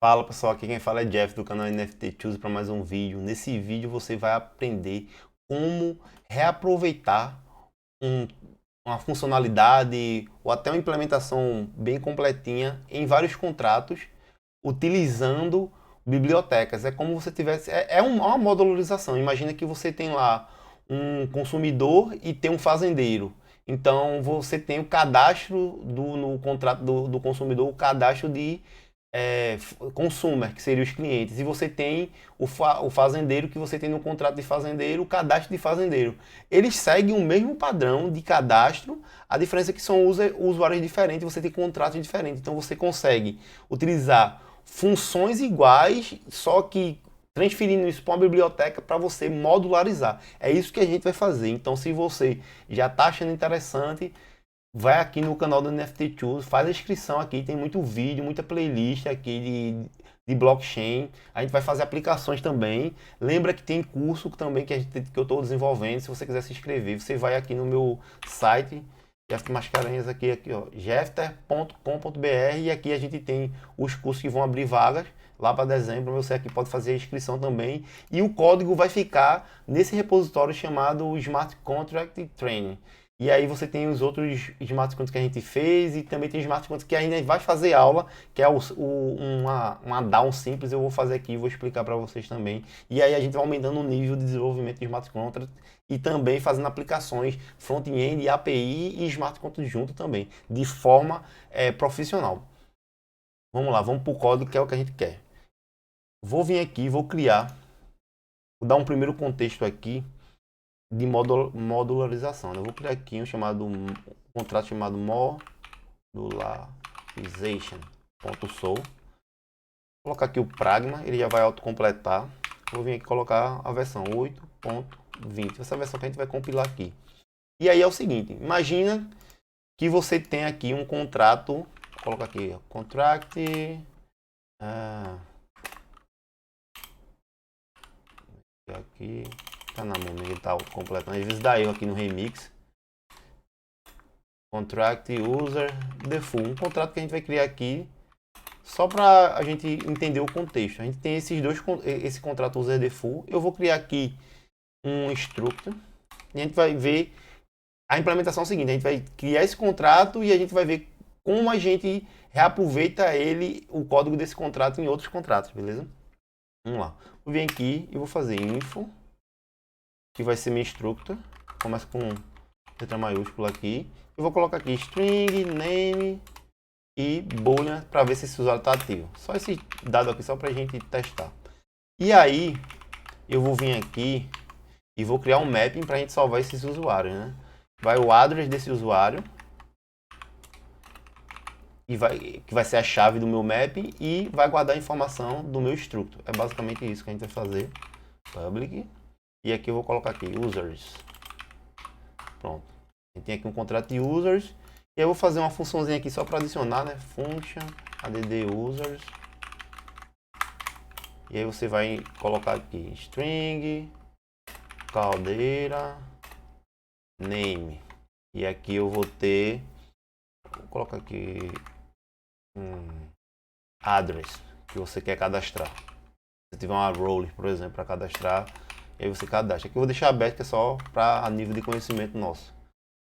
Fala pessoal, aqui quem fala é Jeff do canal NFT Choose para mais um vídeo. Nesse vídeo você vai aprender como reaproveitar um- uma funcionalidade ou até uma implementação bem completinha em vários contratos utilizando bibliotecas. É como você tivesse. Uma modularização. Imagina que você tem lá um consumidor e tem um fazendeiro. Então você tem o cadastro no contrato do consumidor, o cadastro de consumer, que seriam os clientes, e você tem o fazendeiro que você tem no contrato de fazendeiro, o cadastro de fazendeiro. Eles seguem o mesmo padrão de cadastro, a diferença é que são usuários diferentes, você tem contratos diferentes, então você consegue utilizar funções iguais, só que transferindo isso para uma biblioteca para você modularizar. É isso que a gente vai fazer. Então, se você já está achando interessante, vai aqui no canal do NFT Tools, faz a inscrição aqui, tem muito vídeo, muita playlist aqui de blockchain. A gente vai fazer aplicações também. Lembra que tem curso também que eu estou desenvolvendo. Se você quiser se inscrever, você vai aqui no meu site, Jefter Mascarenhas, aqui ó, jefter.com.br, e aqui a gente tem os cursos que vão abrir vagas lá para dezembro. Você aqui pode fazer a inscrição também. E o código vai ficar nesse repositório chamado Smart Contract Training. E aí você tem os outros smart contracts que a gente fez e também tem smart contracts que ainda vai fazer aula, que é uma DAO simples, eu vou fazer aqui e vou explicar para vocês também. E aí a gente vai aumentando o nível de desenvolvimento de smart contracts e também fazendo aplicações front-end, API e smart contracts junto também, de forma profissional. Vamos lá, vamos para o código que é o que a gente quer. Vou vir aqui, vou criar, vou dar um primeiro contexto aqui de modularização. Eu vou criar aqui um contrato chamado modularization.sol. Vou colocar aqui o pragma, ele já vai autocompletar. Vou vir aqui colocar a versão 8.20, essa versão que a gente vai compilar aqui. E aí é o seguinte, imagina que você tem aqui um contrato, vou colocar aqui, contract, aqui, tá na mão, ele tá autocompletando, às vezes dá erro aqui no remix. Contract user default, um contrato que a gente vai criar aqui só para a gente entender o contexto. A gente tem esse contrato user default. Eu vou criar aqui um struct e a gente vai ver a implementação seguinte. A gente vai criar esse contrato e a gente vai ver como a gente reaproveita o código desse contrato em outros contratos, beleza? Vamos lá. Vou vir aqui e vou fazer info, que vai ser meu struct. Começa com letra maiúscula aqui. Eu vou colocar aqui string, name e boolean para ver se esse usuário está ativo. Só esse dado aqui só para a gente testar. E aí eu vou vir aqui e vou criar um mapping para a gente salvar esses usuários, né? Vai o address desse usuário que vai ser a chave do meu mapping e vai guardar a informação do meu struct. É basicamente isso que a gente vai fazer. Public. E aqui eu vou colocar aqui users. Pronto. A gente tem aqui um contrato de users. E eu vou fazer uma funçãozinha aqui só para adicionar, né? Function add users. E aí você vai colocar aqui string, caldeira, name. E aqui eu vou ter, vou colocar aqui address que você quer cadastrar. Se tiver uma role, por exemplo, para cadastrar, e aí você cadastra. Aqui eu vou deixar aberto, que é só para a nível de conhecimento nosso.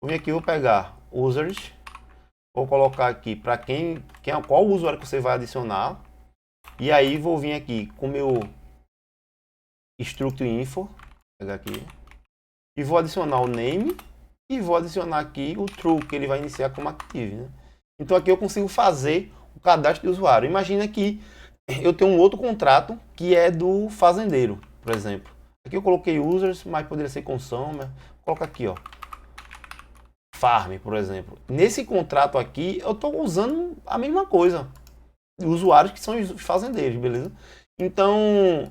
Vou vir aqui, vou pegar users, vou colocar aqui para qual o usuário que você vai adicionar. E aí vou vir aqui com o meu struct info, vou pegar aqui, e vou adicionar o name e vou adicionar aqui o true, que ele vai iniciar como active, né? Então aqui eu consigo fazer o cadastro de usuário. Imagina que eu tenho um outro contrato que é do fazendeiro, por exemplo. Aqui eu coloquei users, mas poderia ser consumer. Coloca aqui, ó, farm, por exemplo. Nesse contrato aqui eu estou usando a mesma coisa, usuários que são os fazendeiros, beleza? Então, o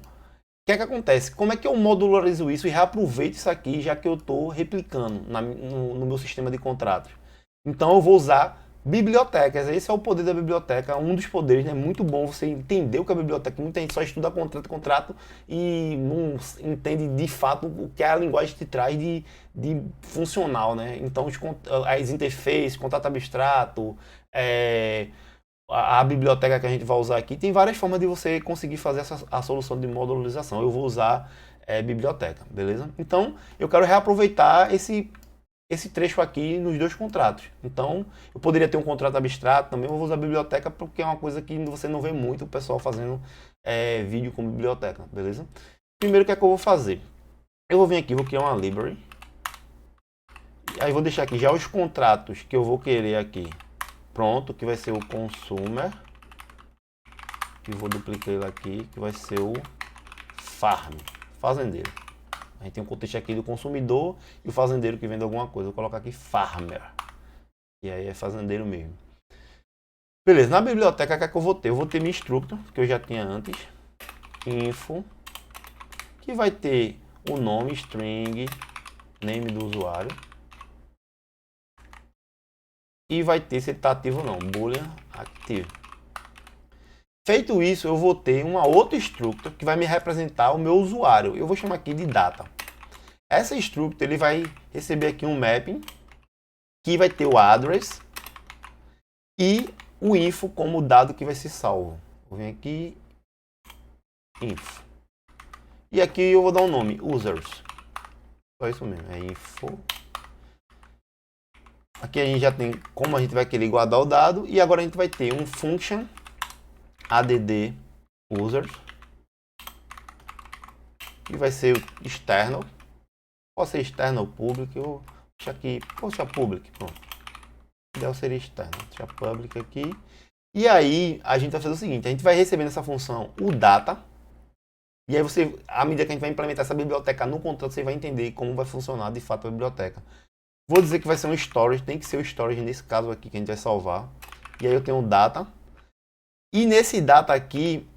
que é que acontece? Como é que eu modularizo isso e reaproveito isso aqui, já que eu estou replicando no meu sistema de contratos? Então eu vou usar bibliotecas. Esse é o poder da biblioteca, um dos poderes, né? Muito bom você entender o que é a biblioteca. Muita gente só estuda contrato e não entende de fato o que a linguagem te traz de funcional, né? Então as interfaces, contrato abstrato, a biblioteca que a gente vai usar aqui, tem várias formas de você conseguir fazer a solução de modularização. Eu vou usar biblioteca, beleza? Então, eu quero reaproveitar esse trecho aqui nos dois contratos. Então, eu poderia ter um contrato abstrato também, eu vou usar a biblioteca porque é uma coisa que você não vê muito o pessoal fazendo vídeo com biblioteca, beleza? Primeiro, o que é que eu vou fazer? Eu vou vir aqui, vou criar uma library. Aí vou deixar aqui já os contratos que eu vou querer aqui. Pronto, que vai ser o consumer. Que vou duplicar ele aqui, que vai ser o farm, fazendeiro. A gente tem um contexto aqui do consumidor e o fazendeiro que vende alguma coisa. Vou colocar aqui farmer. E aí é fazendeiro mesmo. Beleza, na biblioteca, o que é que eu vou ter? Eu vou ter meu instructor, que eu já tinha antes. Info. Que vai ter o nome, string, name do usuário. E vai ter se ele está ativo ou não. Boolean active. Feito isso, eu vou ter uma outra structure que vai me representar o meu usuário. Eu vou chamar aqui de data. Essa structure ele vai receber aqui um mapping que vai ter o address e o info como dado que vai ser salvo. Vou vir aqui, info. E aqui eu vou dar um nome, users. Só isso mesmo, é info. Aqui a gente já tem como a gente vai querer guardar o dado e agora a gente vai ter um function add users que vai ser o external. Pode ser external public, eu deixo aqui, vou deixar public, pronto. O ideal seria external, deixar public aqui. E aí a gente vai fazer o seguinte, a gente vai receber nessa função o data. E aí você, à medida que a gente vai implementar essa biblioteca no contrato, você vai entender como vai funcionar de fato a biblioteca. Vou dizer que vai ser um storage, tem que ser o storage nesse caso aqui que a gente vai salvar. E aí eu tenho o data. E nesse data aqui,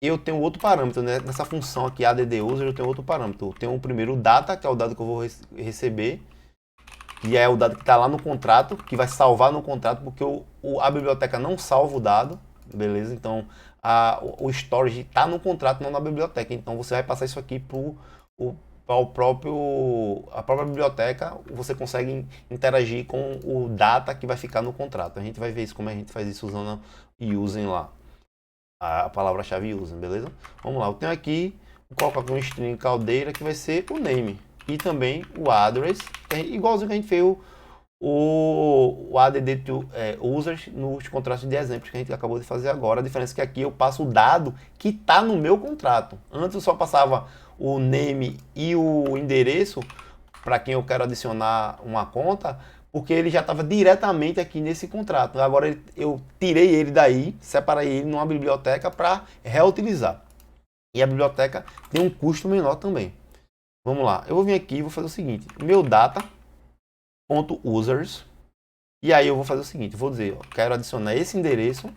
eu tenho outro parâmetro, né? Nessa função aqui, add_user, eu tenho outro parâmetro. Eu tenho o primeiro data, que é o dado que eu vou receber. E é o dado que está lá no contrato, que vai salvar no contrato, porque a biblioteca não salva o dado, beleza? Então, o storage está no contrato, não na biblioteca. Então, você vai passar isso aqui para a própria biblioteca, você consegue interagir com o data que vai ficar no contrato. A gente vai ver isso, como a gente faz isso usando using lá. A palavra-chave using, beleza? Vamos lá, eu tenho aqui, vou colocar aqui um string caldeira que vai ser o name. E também o address, igualzinho que a gente fez o add to users nos contratos de exemplos que a gente acabou de fazer agora. A diferença é que aqui eu passo o dado que está no meu contrato. Antes eu só passava o name e o endereço para quem eu quero adicionar uma conta, porque ele já estava diretamente aqui nesse contrato. Agora eu tirei ele daí, separei ele numa biblioteca para reutilizar. E a biblioteca tem um custo menor também. Vamos lá, eu vou vir aqui e vou fazer o seguinte, meu data.users, e aí eu vou fazer o seguinte, vou dizer, ó, quero adicionar esse endereço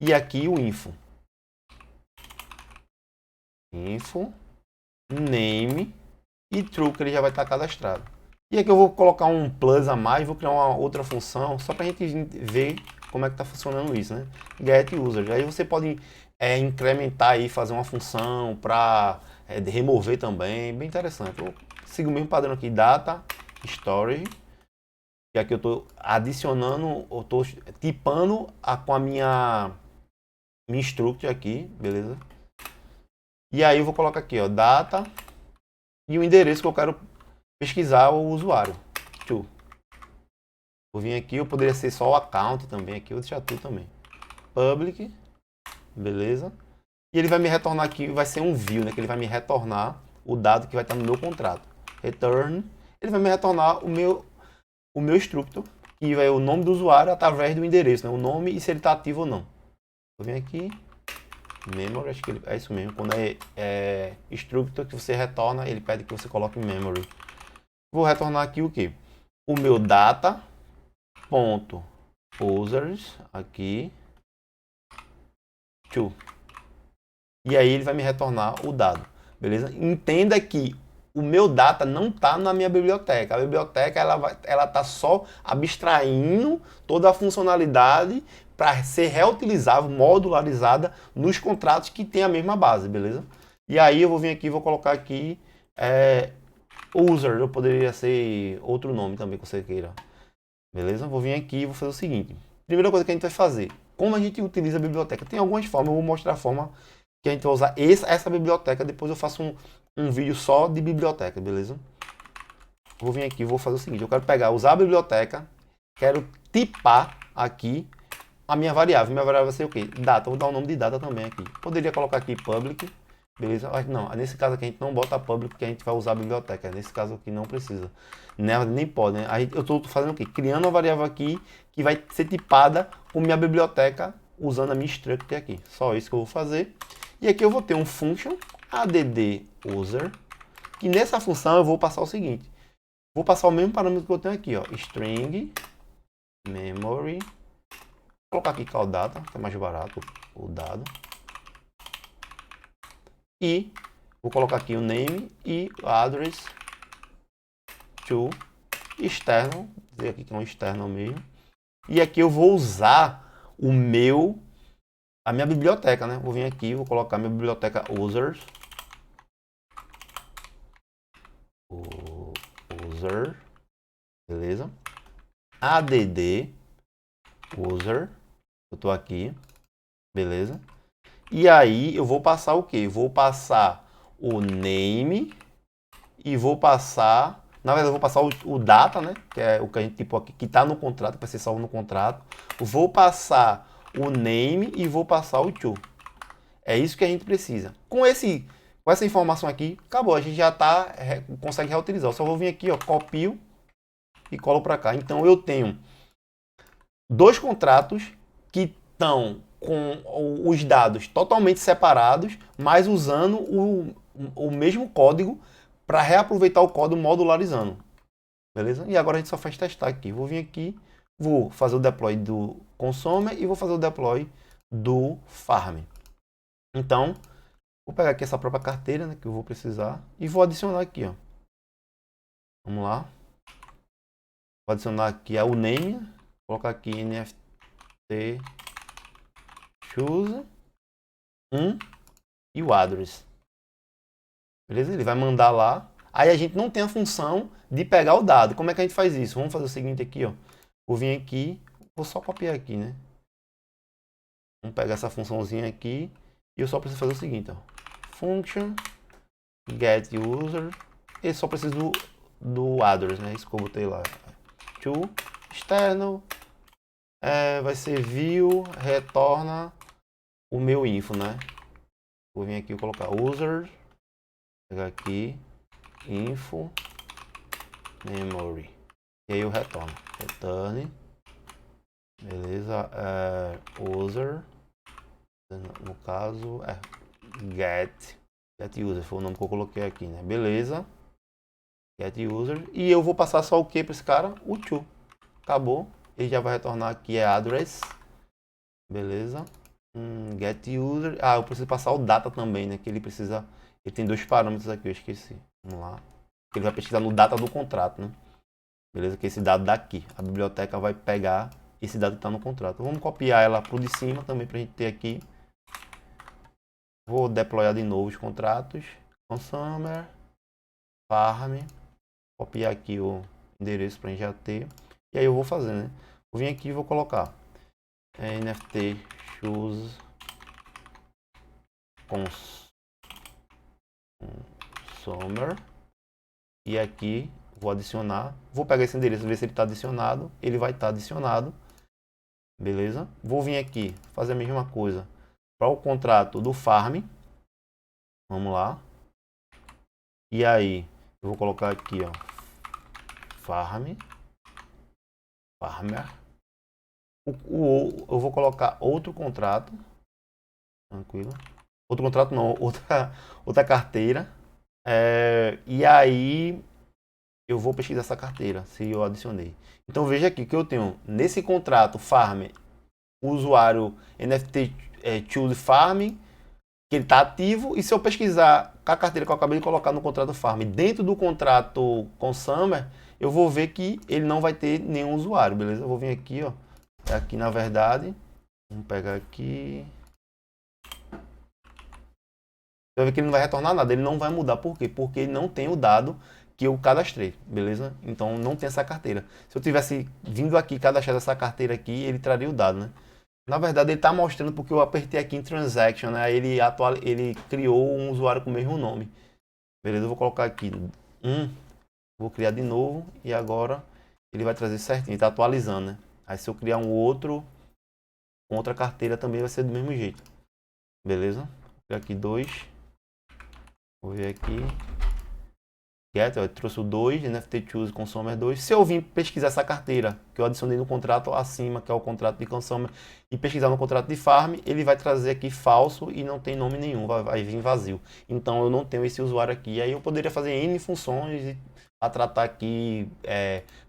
e aqui o info. Info, name e true, que ele já vai estar cadastrado. E aqui eu vou colocar um plus a mais, vou criar uma outra função, só para a gente ver como é que está funcionando isso, né? Get users, aí você pode incrementar aí, fazer uma função para remover também, bem interessante. Eu sigo o mesmo padrão aqui, data, storage, que aqui eu estou adicionando, eu estou tipando com a minha struct aqui, beleza? E aí eu vou colocar aqui, ó, data e o endereço que eu quero pesquisar o usuário. Vou vir aqui, eu poderia ser só o account também aqui, eu vou deixar tudo também. Public, beleza? E ele vai me retornar aqui, vai ser um view, né? Que ele vai me retornar o dado que vai estar no meu contrato. Return, ele vai me retornar o meu structure, que vai o nome do usuário através do endereço, né? O nome e se ele está ativo ou não. Vou vir aqui, memory, acho que é isso mesmo. Quando é structure que você retorna, ele pede que você coloque memory. Vou retornar aqui o que? O meu data.users aqui to. E aí ele vai me retornar o dado, beleza? Entenda que o meu data não está na minha biblioteca. A biblioteca ela tá só abstraindo toda a funcionalidade para ser reutilizável, modularizada nos contratos que tem a mesma base, beleza? E aí eu vou vir aqui e vou colocar aqui user, eu poderia ser outro nome também que você queira, beleza? Vou vir aqui e vou fazer o seguinte. Primeira coisa que a gente vai fazer, como a gente utiliza a biblioteca. Tem algumas formas, eu vou mostrar a forma que a gente vai usar essa biblioteca. Depois eu faço um vídeo só de biblioteca, beleza? Vou vir aqui, vou fazer o seguinte, eu quero usar a biblioteca, quero tipar aqui a minha variável. Minha variável vai ser o quê? Data, vou dar o nome de data também aqui. Poderia colocar aqui public, beleza? Não, nesse caso aqui a gente não bota public porque a gente vai usar a biblioteca. Nesse caso aqui não precisa. Nem pode, né? Aí eu estou fazendo o quê? Criando uma variável aqui que vai ser tipada com minha biblioteca usando a minha struct aqui. Só isso que eu vou fazer. E aqui eu vou ter um function add_user, que nessa função eu vou passar o seguinte. Vou passar o mesmo parâmetro que eu tenho aqui, ó. String memory. Vou colocar aqui call data, que é mais barato o dado. E vou colocar aqui o name e o address to external, dizer aqui que é um external mesmo. E aqui eu vou usar a minha biblioteca, né? Vou vir aqui, vou colocar minha biblioteca users. User, beleza? Add user, eu tô aqui, beleza? E aí eu vou passar o que? Vou passar o name e vou passar, na verdade eu vou passar o data, né? Que é o que a gente tipo aqui, que tá no contrato, vai ser salvo no contrato. Vou passar o name e vou passar o to. É isso que a gente precisa. Com essa informação aqui, acabou, a gente já consegue reutilizar. Eu só vou vir aqui, ó, copio e colo para cá. Então eu tenho dois contratos que estão com os dados totalmente separados, mas usando o mesmo código para reaproveitar o código modularizando. Beleza? E agora a gente só faz testar aqui. Vou vir aqui, vou fazer o deploy do consumer e vou fazer o deploy do farm. Então, vou pegar aqui essa própria carteira, né, que eu vou precisar e vou adicionar aqui, ó. Vamos lá. Vou adicionar aqui o name, colocar aqui nft choose e o address. Beleza? Ele vai mandar lá. Aí a gente não tem a função de pegar o dado. Como é que a gente faz isso? Vamos fazer o seguinte aqui, ó. Vou vir aqui, vou só copiar aqui, né? Vamos pegar essa funçãozinha aqui e eu só preciso fazer o seguinte, ó. Function get user. E só preciso do address, né? Isso que eu botei lá. To external. Vai ser view, retorna o meu info, né? Vou vir aqui e colocar user, pegar aqui, info, memory. E aí eu retorno. Return. Beleza. User. No caso, get user. Foi o nome que eu coloquei aqui, né? Beleza. Get user. E eu vou passar só o que para esse cara? O to. Acabou. Ele já vai retornar aqui address. Beleza. Get user. Eu preciso passar o data também, né? Que ele precisa. Ele tem dois parâmetros aqui, eu esqueci. Vamos lá. Ele vai pesquisar no data do contrato, né? Beleza? Que esse dado daqui. A biblioteca vai pegar esse dado que está no contrato. Vamos copiar ela pro de cima também pra gente ter aqui. Vou deployar de novo os contratos. Consumer. Farm. Copiar aqui o endereço pra gente já ter. E aí eu vou fazer, né? Vou vir aqui e vou colocar nft choose consumer. E aqui vou adicionar. Vou pegar esse endereço, ver se ele está adicionado. Ele vai estar adicionado. Beleza? Vou vir aqui fazer a mesma coisa para o contrato do farm. Vamos lá. E aí eu vou colocar aqui, ó, farmer. Eu vou colocar outro contrato. Tranquilo. Outro contrato não, outra carteira. E aí eu vou pesquisar essa carteira, se eu adicionei. Então veja aqui que eu tenho nesse contrato farm, o usuário NFT choose farm, que ele está ativo. E se eu pesquisar com a carteira que eu acabei de colocar no contrato farm dentro do contrato consumer, eu vou ver que ele não vai ter nenhum usuário, beleza? Eu vou vir aqui, ó. Aqui na verdade, vamos pegar aqui. Você vai ver que ele não vai retornar nada, ele não vai mudar. Por quê? Porque ele não tem o dado que eu cadastrei, beleza? Então não tem essa carteira. Se eu tivesse vindo aqui cadastrar essa carteira aqui, ele traria o dado, né? Na verdade, ele está mostrando porque eu apertei aqui em Transaction, né? Aí ele criou um usuário com o mesmo nome. Beleza, eu vou colocar aqui vou criar de novo e agora ele vai trazer certinho, ele está atualizando, né? Aí se eu criar um outro, com outra carteira também vai ser do mesmo jeito. Beleza? Vou criar aqui 2. Vou ver aqui. Eu trouxe o 2, NFT Choose Consumer 2. Se eu vim pesquisar essa carteira que eu adicionei no contrato acima, que é o contrato de Consumer, e pesquisar no contrato de Farm, ele vai trazer aqui falso e não tem nome nenhum, vai vir vazio. Então eu não tenho esse usuário aqui. Aí eu poderia fazer N funções a tratar aqui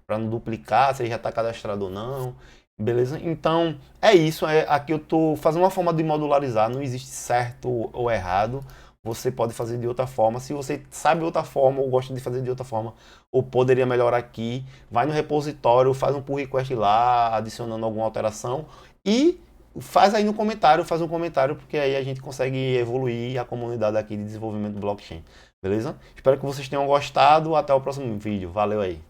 para não duplicar, se ele já está cadastrado ou não. Beleza? Então é isso. Aqui eu estou fazendo uma forma de modularizar, não existe certo ou errado. Você pode fazer de outra forma. Se você sabe outra forma ou gosta de fazer de outra forma, ou poderia melhorar aqui, vai no repositório, faz um pull request lá, adicionando alguma alteração e faz aí no comentário, faz um comentário, porque aí a gente consegue evoluir a comunidade aqui de desenvolvimento do blockchain. Beleza? Espero que vocês tenham gostado. Até o próximo vídeo. Valeu aí.